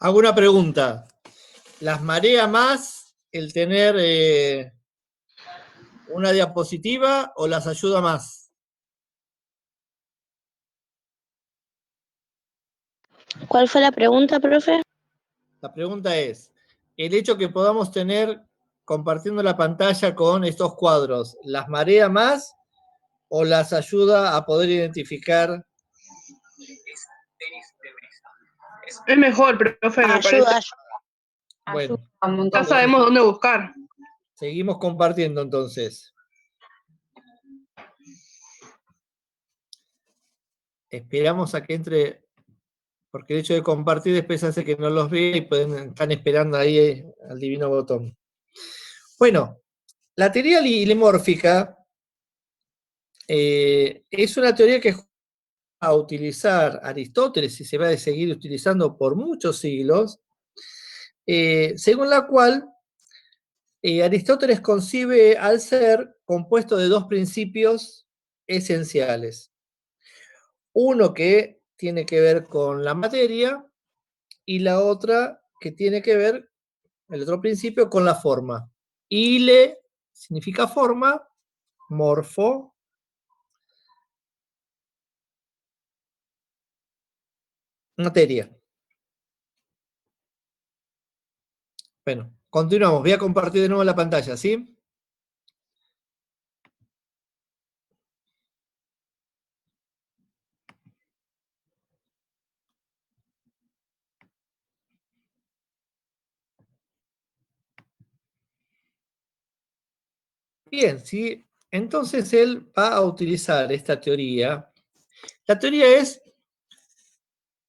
Hago una pregunta. ¿Las marea más el tener una diapositiva o las ayuda más? ¿Cuál fue la pregunta, profe? La pregunta es, el hecho que podamos tener compartiendo la pantalla con estos cuadros, ¿las marea más o las ayuda a poder identificar? Es mejor, profe, me Ayuda, parece. Bueno, Ya sabemos dónde buscar. seguimos compartiendo entonces. Esperamos a que entre, porque el hecho de compartir después hace que no los vea y están esperando ahí al divino botón. Bueno, la teoría limórfica es una teoría que va a utilizar Aristóteles y se va a seguir utilizando por muchos siglos, según la cual Aristóteles concibe al ser compuesto de dos principios esenciales. Uno que tiene que ver con la materia y la otra que tiene que ver, el otro principio, con la forma. Ile significa forma, morfo, materia. Bueno, continuamos. Voy a compartir de nuevo la pantalla, ¿sí? Bien, sí. Entonces él va a utilizar esta teoría. La teoría es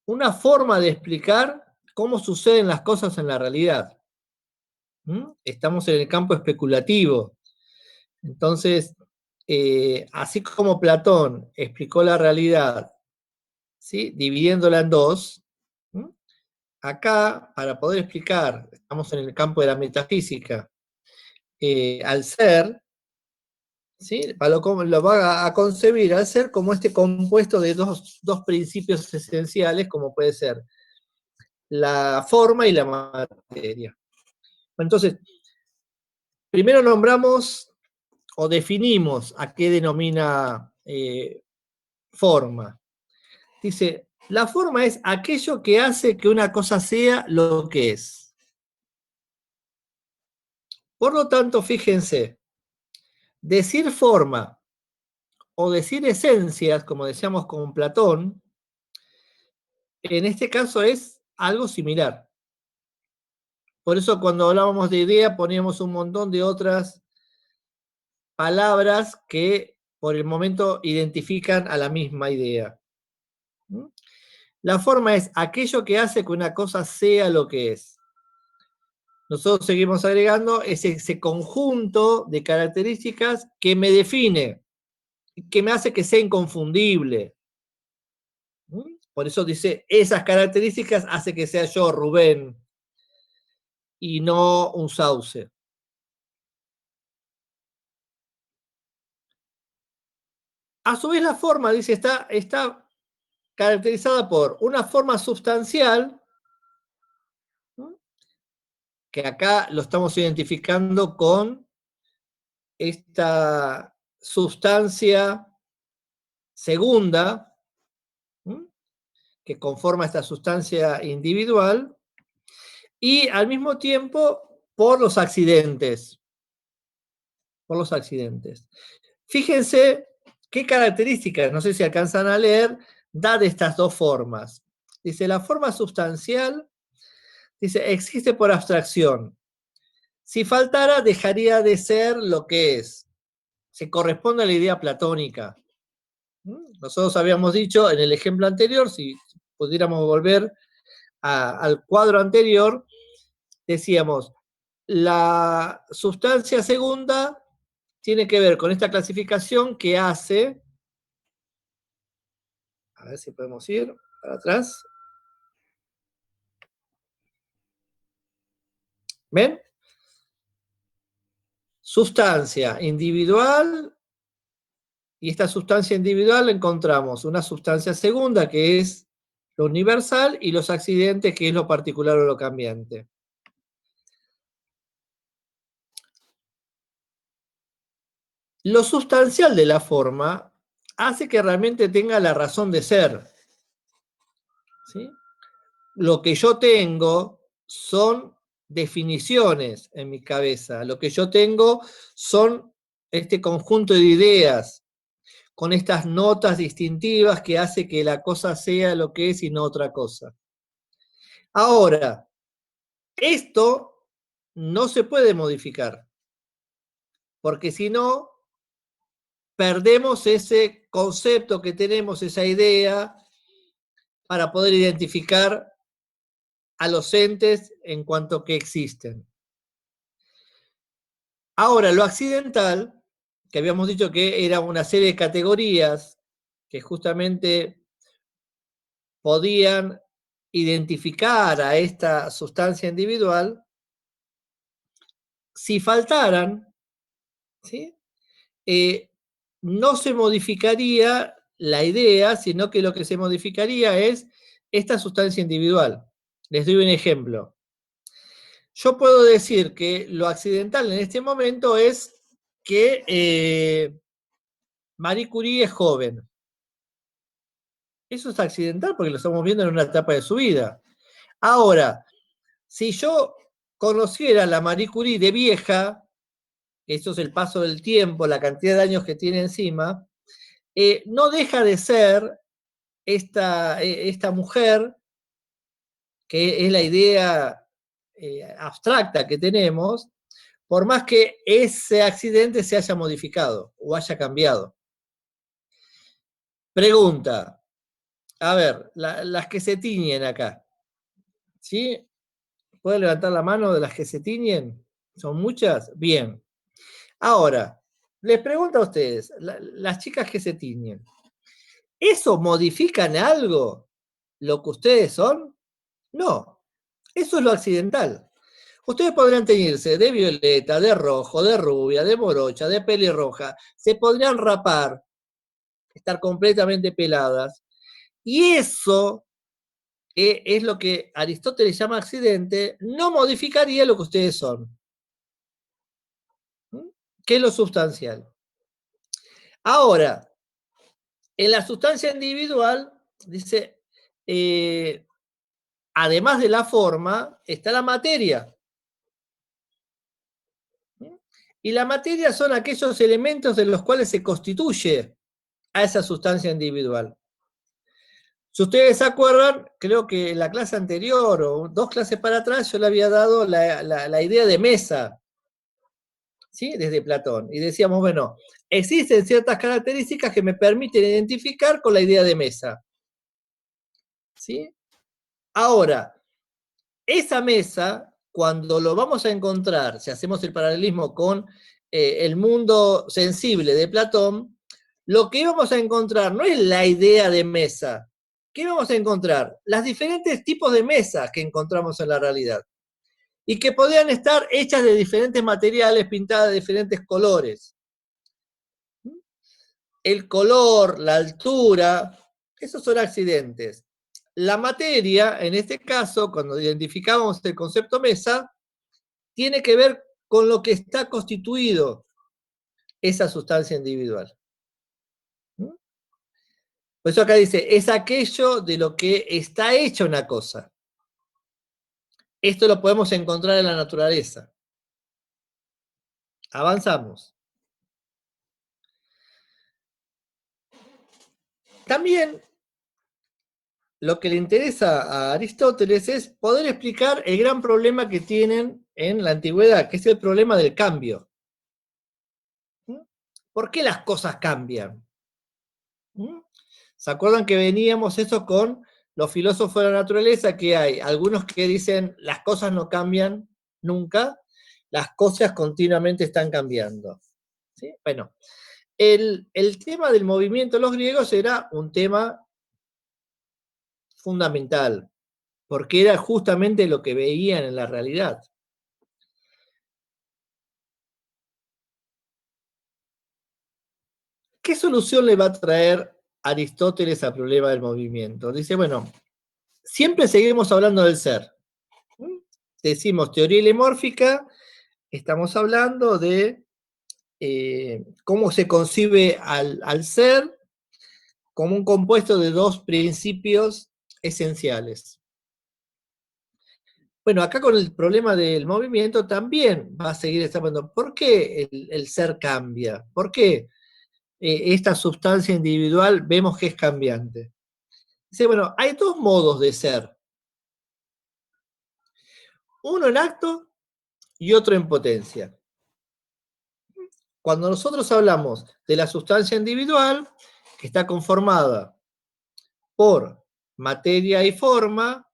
una forma de explicar cómo suceden las cosas en la realidad. Estamos en el campo especulativo. Entonces, así como Platón explicó la realidad, ¿sí?, dividiéndola en dos, acá, para poder explicar, estamos en el campo de la metafísica, al ser, ¿sí?, lo va a concebir al ser como este compuesto de dos principios esenciales, como puede ser la forma y la materia. Entonces, primero nombramos o definimos a qué denomina forma. Dice, la forma es aquello que hace que una cosa sea lo que es. Por lo tanto, fíjense, decir forma o decir esencias, como decíamos con Platón, en este caso es algo similar. Por eso cuando hablábamos de idea poníamos un montón de otras palabras que por el momento identifican a la misma idea. La forma es aquello que hace que una cosa sea lo que es. Nosotros seguimos agregando ese conjunto de características que me define, que me hace que sea inconfundible. Por eso dice, esas características hace que sea yo, Rubén, y no un sauce. A su vez la forma, dice, está caracterizada por una forma sustancial, que acá lo estamos identificando con esta sustancia segunda, que conforma esta sustancia individual, y al mismo tiempo por los accidentes. Por los accidentes. Fíjense qué características, no sé si alcanzan a leer, da de estas dos formas. Dice, la forma sustancial, dice, existe por abstracción. Si faltara, dejaría de ser lo que es. Se corresponde a la idea platónica. Nosotros habíamos dicho en el ejemplo anterior, si pudiéramos volver al cuadro anterior, decíamos, la sustancia segunda tiene que ver con esta clasificación que hace, a ver si podemos ir para atrás. ¿Ven? Sustancia individual, y esta sustancia individual encontramos una sustancia segunda que es lo universal, y los accidentes, que es lo particular o lo cambiante. Lo sustancial de la forma hace que realmente tenga la razón de ser. ¿Sí? Lo que yo tengo son definiciones en mi cabeza. Lo que yo tengo son este conjunto de ideas con estas notas distintivas que hace que la cosa sea lo que es y no otra cosa. Ahora, esto no se puede modificar, porque si no, perdemos ese concepto que tenemos, esa idea, para poder identificar a los entes en cuanto que existen. Ahora, lo accidental, que habíamos dicho que era una serie de categorías que justamente podían identificar a esta sustancia individual, si faltaran, ¿sí? No se modificaría la idea, sino que lo que se modificaría es esta sustancia individual. Les doy un ejemplo. Yo puedo decir que lo accidental en este momento es que Marie Curie es joven. Eso es accidental porque lo estamos viendo en una etapa de su vida. Ahora, si yo conociera a la Marie Curie de vieja, eso es el paso del tiempo, la cantidad de años que tiene encima, no deja de ser esta mujer, que es la idea abstracta que tenemos, por más que ese accidente se haya modificado o haya cambiado. Pregunta, a ver, las que se tiñen acá, ¿sí? ¿Pueden levantar la mano de las que se tiñen? ¿Son muchas? Bien. Ahora, les pregunto a ustedes, las chicas que se tiñen, ¿eso modifica en algo lo que ustedes son? No, eso es lo accidental. Ustedes podrían teñirse de violeta, de rojo, de rubia, de morocha, de pelirroja, se podrían rapar, estar completamente peladas, y eso es lo que Aristóteles llama accidente, no modificaría lo que ustedes son. ¿Qué es lo sustancial? Ahora, en la sustancia individual, dice, además de la forma, está la materia. Y la materia son aquellos elementos de los cuales se constituye a esa sustancia individual. Si ustedes se acuerdan, creo que en la clase anterior o 2 clases para atrás yo le había dado la idea de mesa, ¿sí? Desde Platón. Y decíamos, bueno, existen ciertas características que me permiten identificar con la idea de mesa. ¿Sí? Ahora, esa mesa, cuando lo vamos a encontrar, si hacemos el paralelismo con el mundo sensible de Platón, lo que vamos a encontrar no es la idea de mesa. ¿Qué vamos a encontrar? Los diferentes tipos de mesas que encontramos en la realidad. Y que podrían estar hechas de diferentes materiales, pintadas de diferentes colores. El color, la altura, esos son accidentes. La materia, en este caso, cuando identificamos el concepto mesa, tiene que ver con lo que está constituido esa sustancia individual. Por eso acá dice, es aquello de lo que está hecha una cosa. Esto lo podemos encontrar en la naturaleza. Avanzamos. También lo que le interesa a Aristóteles es poder explicar el gran problema que tienen en la antigüedad, que es el problema del cambio. ¿Por qué las cosas cambian? ¿Se acuerdan que veníamos eso con los filósofos de la naturaleza? Que hay algunos que dicen las cosas no cambian nunca, las cosas continuamente están cambiando. ¿Sí? Bueno, el tema del movimiento de los griegos era un tema fundamental, porque era justamente lo que veían en la realidad. ¿Qué solución le va a traer Aristóteles al problema del movimiento? Dice, bueno, siempre seguimos hablando del ser. Decimos teoría hilemórfica, estamos hablando de cómo se concibe al ser como un compuesto de dos principios esenciales. Bueno, acá con el problema del movimiento también va a seguir estando. ¿Por qué el ser cambia? ¿Por qué esta sustancia individual vemos que es cambiante? Dice, bueno, hay dos modos de ser. Uno en acto y otro en potencia. Cuando nosotros hablamos de la sustancia individual, que está conformada por materia y forma,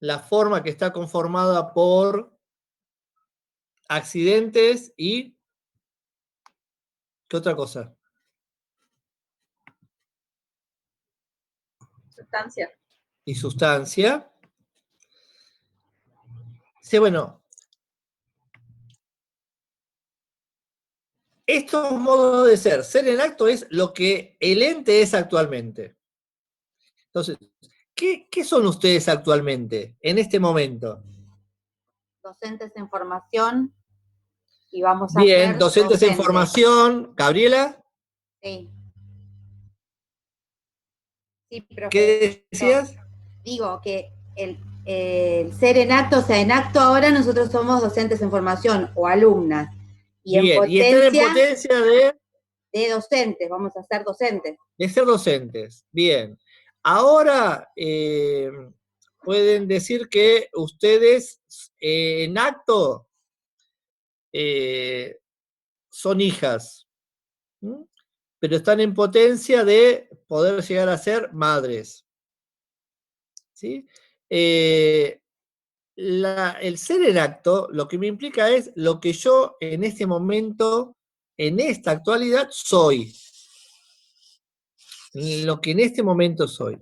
la forma que está conformada por accidentes y... ¿Qué otra cosa? Sustancia. Y sustancia. Sí, bueno, estos modos de ser en acto es lo que el ente es actualmente. Entonces, ¿qué son ustedes actualmente, en este momento? Docentes en formación y vamos a Bien, ser docentes en formación. Gabriela, Sí. Sí, profe. ¿qué decías? Digo que el ser en acto, o sea, en acto ahora nosotros somos docentes en formación o alumnas. Y Bien, en y están en potencia de docentes, vamos a ser docentes. de ser docentes. Bien. Ahora pueden decir que ustedes en acto son hijas, ¿m? Pero están en potencia de poder llegar a ser madres. ¿Sí? El ser en acto lo que me implica es lo que yo en este momento, en esta actualidad, soy. Lo que en este momento soy.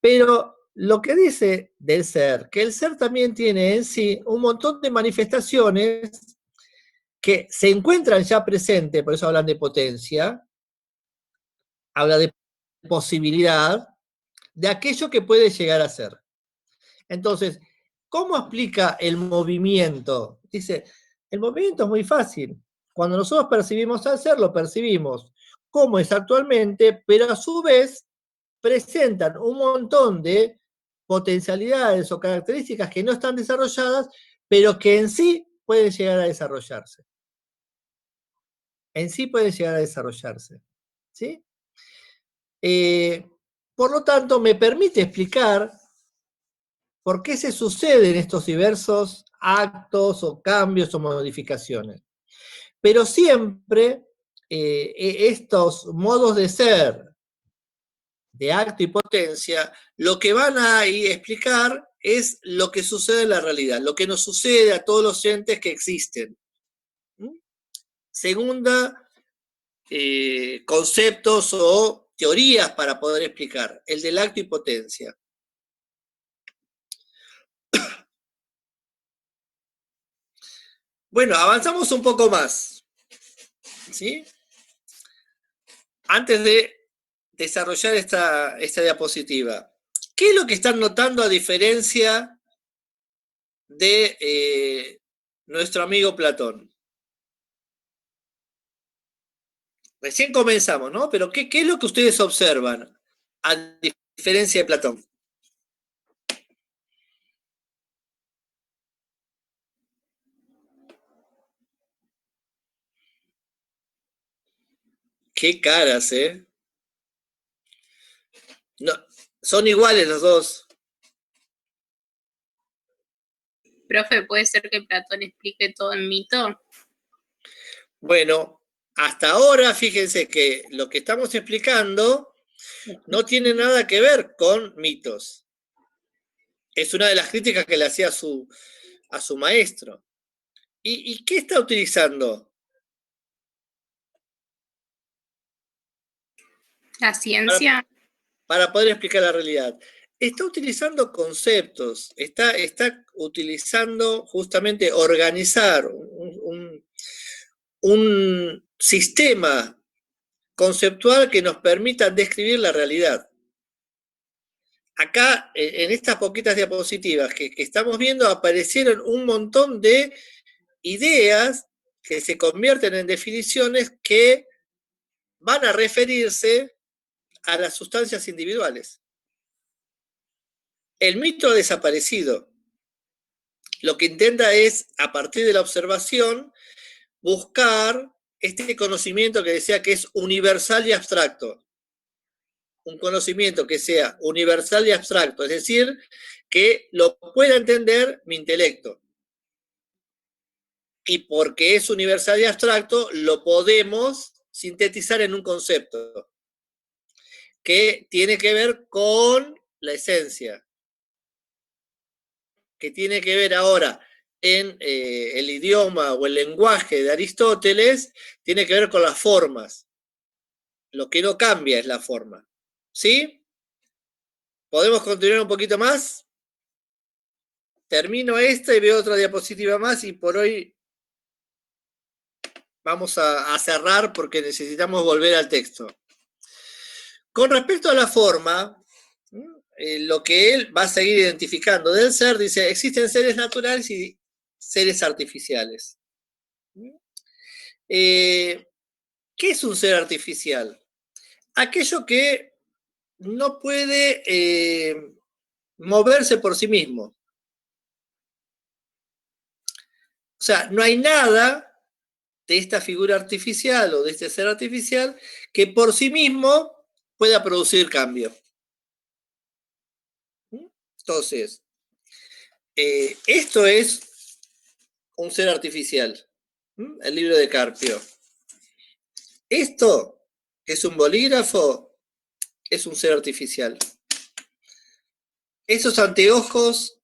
Pero lo que dice del ser, que el ser también tiene en sí un montón de manifestaciones que se encuentran ya presentes, por eso hablan de potencia, habla de posibilidad, de aquello que puede llegar a ser. Entonces, ¿cómo explica el movimiento? Dice, el movimiento es muy fácil. Cuando nosotros percibimos al ser, lo percibimos como es actualmente, pero a su vez presentan un montón de potencialidades o características que no están desarrolladas, pero que en sí pueden llegar a desarrollarse. En sí pueden llegar a desarrollarse. ¿Sí? Por lo tanto, me permite explicar por qué se suceden estos diversos actos o cambios o modificaciones. Pero siempre estos modos de ser, de acto y potencia, lo que van a explicar es lo que sucede en la realidad, lo que nos sucede a todos los entes que existen. Segunda, conceptos o teorías para poder explicar, el del acto y potencia. Bueno, avanzamos un poco más, ¿sí? Antes de desarrollar esta diapositiva, ¿qué es lo que están notando a diferencia de nuestro amigo Platón? Recién comenzamos, ¿no? Pero ¿qué es lo que ustedes observan a diferencia de Platón? Qué caras, ¿eh? No, son iguales los dos. Profe, ¿puede ser que Platón explique todo en mito? Bueno, hasta ahora fíjense que lo que estamos explicando no tiene nada que ver con mitos. Es una de las críticas que le hacía a su maestro. ¿Y qué está utilizando? La ciencia. Para poder explicar la realidad. Está utilizando conceptos, está utilizando justamente organizar un sistema conceptual que nos permita describir la realidad. acá, en estas poquitas diapositivas que estamos viendo, aparecieron un montón de ideas que se convierten en definiciones que van a referirse a las sustancias individuales. El mito ha desaparecido. Lo que intenta es, a partir de la observación, buscar este conocimiento que decía que es universal y abstracto. Un conocimiento que sea universal y abstracto, es decir, que lo pueda entender mi intelecto. Y porque es universal y abstracto, lo podemos sintetizar en un concepto que tiene que ver con la esencia, que tiene que ver ahora en el idioma o el lenguaje de Aristóteles, tiene que ver con las formas. Lo que no cambia es la forma. ¿Sí? ¿Podemos continuar un poquito más? Termino esta y veo otra diapositiva más y por hoy vamos a cerrar porque necesitamos volver al texto. Con respecto a la forma, lo que él va a seguir identificando del ser, dice, existen seres naturales y seres artificiales. ¿Qué es un ser artificial? Aquello que no puede moverse por sí mismo. O sea, no hay nada de esta figura artificial o de este ser artificial que por sí mismo pueda producir cambio. Entonces, esto es un ser artificial. El libro de Carpio. Esto, que es un bolígrafo, es un ser artificial. Esos anteojos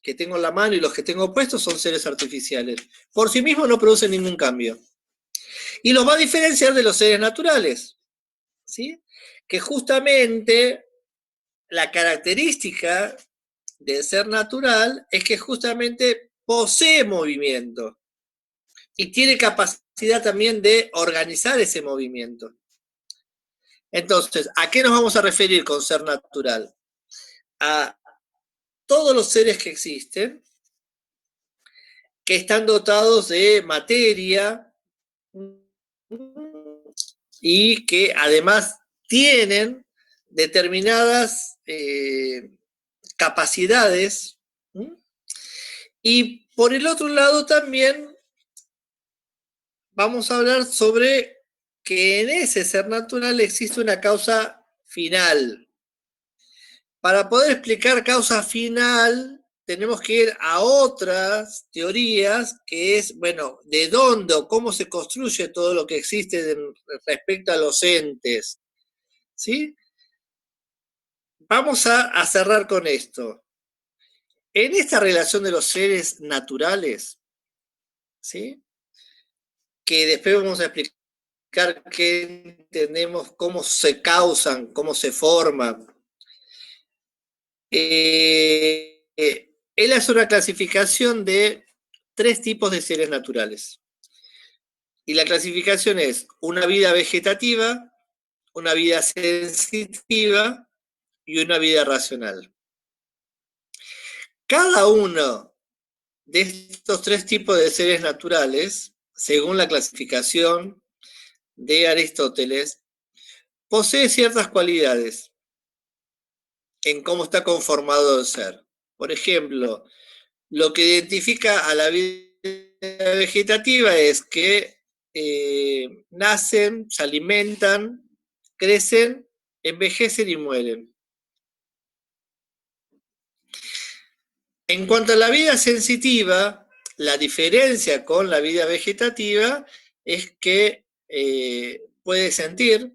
que tengo en la mano y los que tengo puestos son seres artificiales. Por sí mismos no producen ningún cambio. Y los va a diferenciar de los seres naturales, ¿sí? Que justamente la característica del ser natural es que justamente posee movimiento y tiene capacidad también de organizar ese movimiento. Entonces, ¿a qué nos vamos a referir con ser natural? A todos los seres que existen, que están dotados de materia y que además tienen determinadas capacidades. Y por el otro lado también vamos a hablar sobre que en ese ser natural existe una causa final. Para poder explicar causa final, tenemos que ir a otras teorías, que es, bueno, de dónde o cómo se construye todo lo que existe respecto a los entes. ¿Sí? Vamos a cerrar con esto. En esta relación de los seres naturales, ¿sí? Que después vamos a explicar qué entendemos, cómo se causan, cómo se forman. Él hace una clasificación de 3 tipos de seres naturales. Y la clasificación es una vida vegetativa, una vida sensitiva y una vida racional. Cada uno de estos 3 tipos de seres naturales, según la clasificación de Aristóteles, posee ciertas cualidades en cómo está conformado el ser. Por ejemplo, lo que identifica a la vida vegetativa es que nacen, se alimentan, crecen, envejecen y mueren. En cuanto a la vida sensitiva, la diferencia con la vida vegetativa es que puede sentir,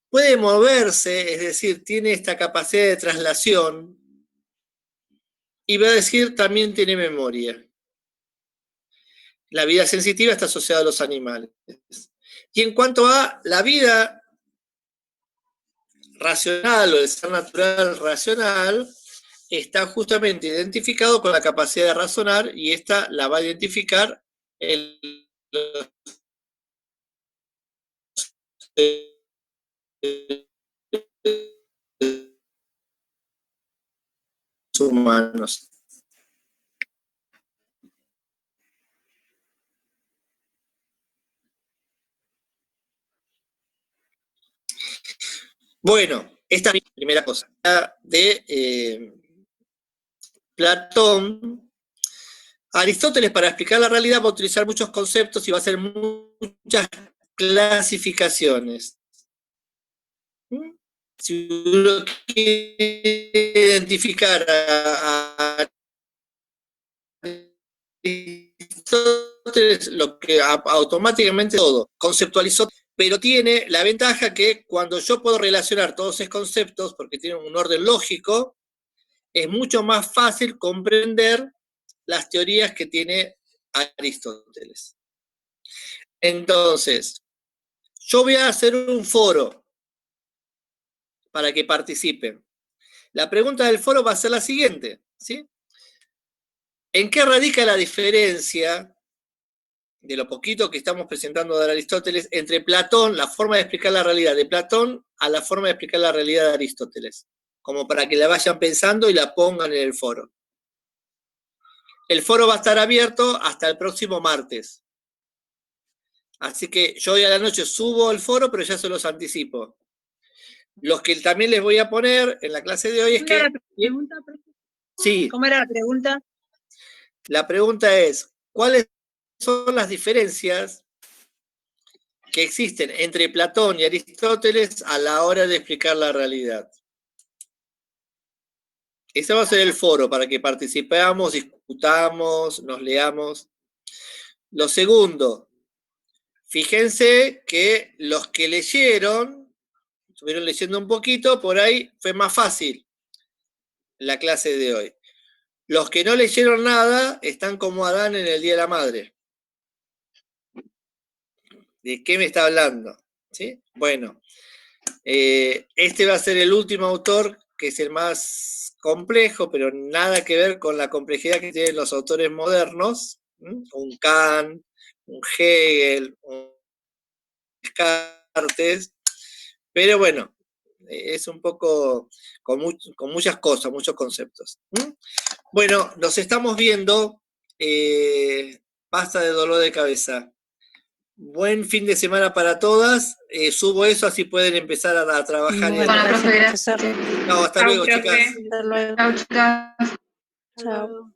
puede moverse, es decir, tiene esta capacidad de traslación, y va a decir también tiene memoria. La vida sensitiva está asociada a los animales. Y en cuanto a la vida racional o el ser natural racional, está justamente identificado con la capacidad de razonar y esta la va a identificar el humanos. Bueno, esta es la primera cosa. De Platón, Aristóteles, para explicar la realidad, va a utilizar muchos conceptos y va a hacer muchas clasificaciones. Si uno quiere identificar a Aristóteles, lo que automáticamente todo conceptualizó, pero tiene la ventaja que cuando yo puedo relacionar todos esos conceptos, porque tienen un orden lógico, es mucho más fácil comprender las teorías que tiene Aristóteles. Entonces, yo voy a hacer un foro para que participen. La pregunta del foro va a ser la siguiente, ¿sí? ¿En qué radica la diferencia de lo poquito que estamos presentando de Aristóteles entre Platón, la forma de explicar la realidad de Platón, a la forma de explicar la realidad de Aristóteles? Como para que la vayan pensando y la pongan en el foro. El foro va a estar abierto hasta el próximo martes. Así que yo hoy a la noche subo el foro, pero ya se los anticipo. Los que también les voy a poner en la clase de hoy es que... Sí. ¿Cómo era la pregunta? La pregunta es, ¿cuáles son las diferencias que existen entre Platón y Aristóteles a la hora de explicar la realidad? Ese va a ser el foro para que participemos, discutamos, nos leamos. Lo segundo, fíjense que los que leyeron, estuvieron leyendo un poquito, por ahí fue más fácil la clase de hoy. Los que no leyeron nada están como Adán en el Día de la Madre. ¿De qué me está hablando? ¿Sí? Bueno, este va a ser el último autor, que es el más complejo, pero nada que ver con la complejidad que tienen los autores modernos, un Kant, un Hegel, un Descartes, pero bueno, es un poco con muchas cosas, muchos conceptos. Bueno, nos estamos viendo, basta de dolor de cabeza. Buen fin de semana para todas. Subo eso, así pueden empezar a trabajar. Bueno, profe, gracias. No, hasta luego, profe. chicas. Hasta luego. Chao, chicas. Chao.